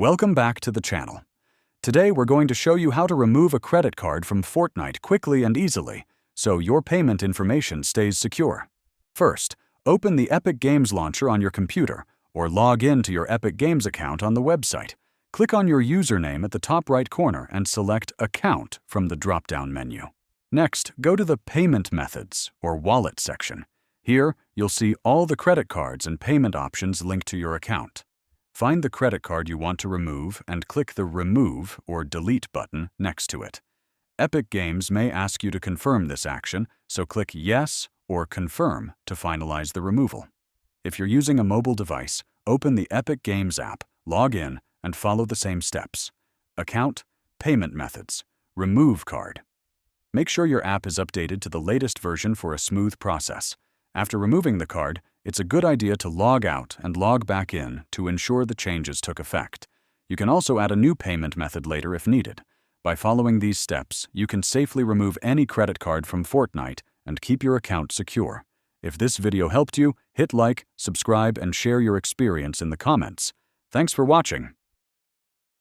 Welcome back to the channel. Today we're going to show you how to remove a credit card from Fortnite quickly and easily, so your payment information stays secure. First, open the Epic Games launcher on your computer or log in to your Epic Games account on the website. Click on your username at the top right corner and select Account from the drop-down menu. Next, go to the Payment Methods or Wallet section. Here, you'll see all the credit cards and payment options linked to your account. Find the credit card you want to remove and click the Remove or Delete button next to it. Epic Games may ask you to confirm this action, so click Yes or Confirm to finalize the removal. If you're using a mobile device, open the Epic Games app, log in, and follow the same steps. Account, Payment Methods, Remove Card. Make sure your app is updated to the latest version for a smooth process. After removing the card, it's a good idea to log out and log back in to ensure the changes took effect. You can also add a new payment method later if needed. By following these steps, you can safely remove any credit card from Fortnite and keep your account secure. If this video helped you, hit like, subscribe, and share your experience in the comments. Thanks for watching.